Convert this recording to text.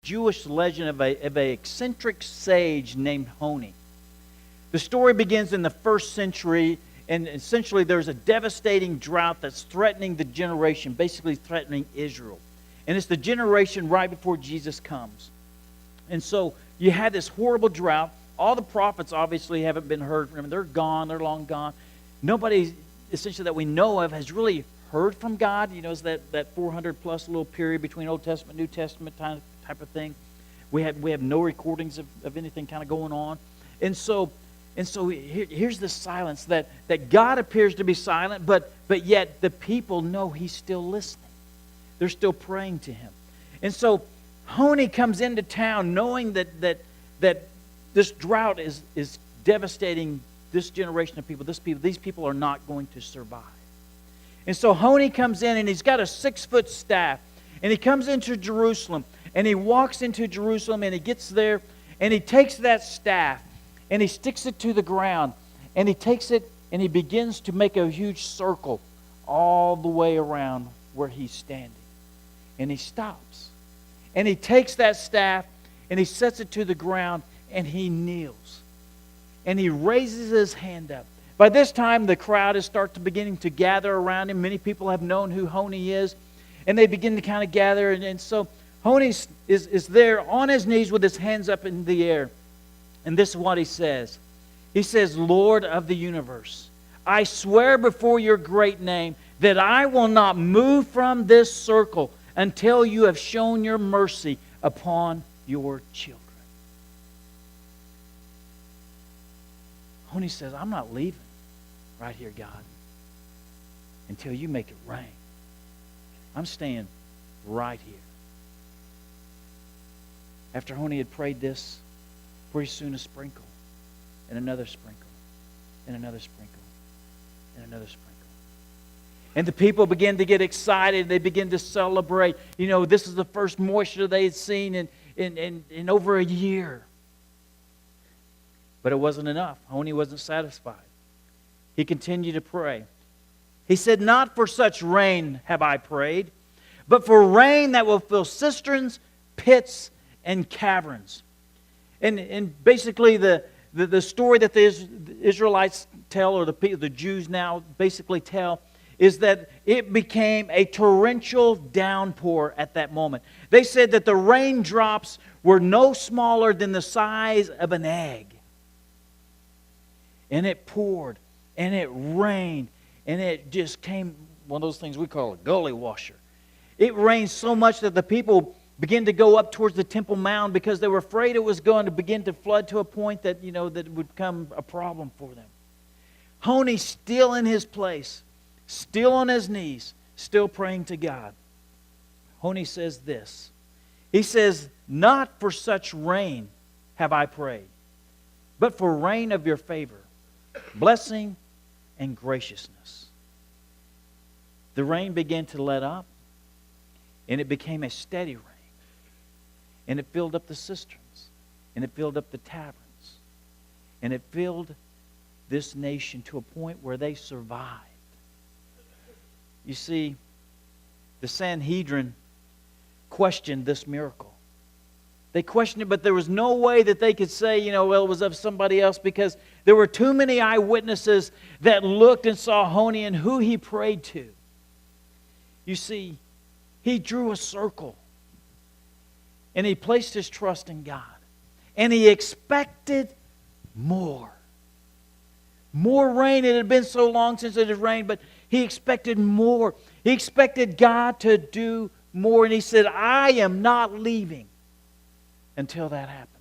Jewish legend of a eccentric sage named Hony. The story begins in the 1st century, and essentially there's a devastating drought that's threatening the generation, basically threatening Israel. And it's the generation right before Jesus comes. And so you had this horrible drought. All the prophets obviously haven't been heard from. They're gone. They're long gone. Nobody, essentially, that we know of has really heard from God. You know, it's that 400-plus little period between Old Testament, New Testament type of thing. We have no recordings of anything kind of going on. And so here's the silence that God appears to be silent, but yet the people know He's still listening. They're still praying to Him. And so Hony comes into town knowing that this drought is devastating this generation of people. These people are not going to survive. And so Hony comes in, and he's got a 6-foot staff. And he comes into Jerusalem, and he walks into Jerusalem, and he gets there, and he takes that staff, and he sticks it to the ground, and he takes it, and he begins to make a huge circle all the way around where he's standing. And he stops. And he takes that staff, and he sets it to the ground, and he kneels. And he raises his hand up. By this time, the crowd is beginning to gather around him. Many people have known who Hony is, and they begin to kind of gather. And so Hony is there on his knees with his hands up in the air. And this is what he says. He says, "Lord of the universe, I swear before your great name that I will not move from this circle until you have shown your mercy upon your children." Hony says, "I'm not leaving right here, God, until you make it rain. I'm staying right here." After Hony had prayed this, pretty soon a sprinkle, and another sprinkle, and another sprinkle, and another sprinkle. And the people begin to get excited. They begin to celebrate. You know, this is the first moisture they had seen in over a year. But it wasn't enough. Hony wasn't satisfied. He continued to pray. He said, "Not for such rain have I prayed, but for rain that will fill cisterns, pits, and caverns." And basically the story that the Israelites tell, or the Jews now basically tell, is that it became a torrential downpour at that moment. They said that the raindrops were no smaller than the size of an egg. And it poured, and it rained, and it just came, one of those things we call a gully washer. It rained so much that the people began to go up towards the Temple Mount because they were afraid it was going to begin to flood to a point that, that it would become a problem for them. Hony still in his place, still on his knees, still praying to God. Hony says this. He says, "Not for such rain have I prayed, but for rain of your favor, blessing and graciousness." The rain began to let up, and it became a steady rain. And it filled up the cisterns, and it filled up the taverns, and it filled this nation to a point where they survived. You see, the Sanhedrin questioned this miracle. They questioned it, but there was no way that they could say, well, it was of somebody else, because there were too many eyewitnesses that looked and saw Hony and who he prayed to. You see, he drew a circle, and he placed his trust in God, and he expected more. More rain. It had been so long since it had rained, but he expected more. He expected God to do more, and he said, "I am not leaving until that happens."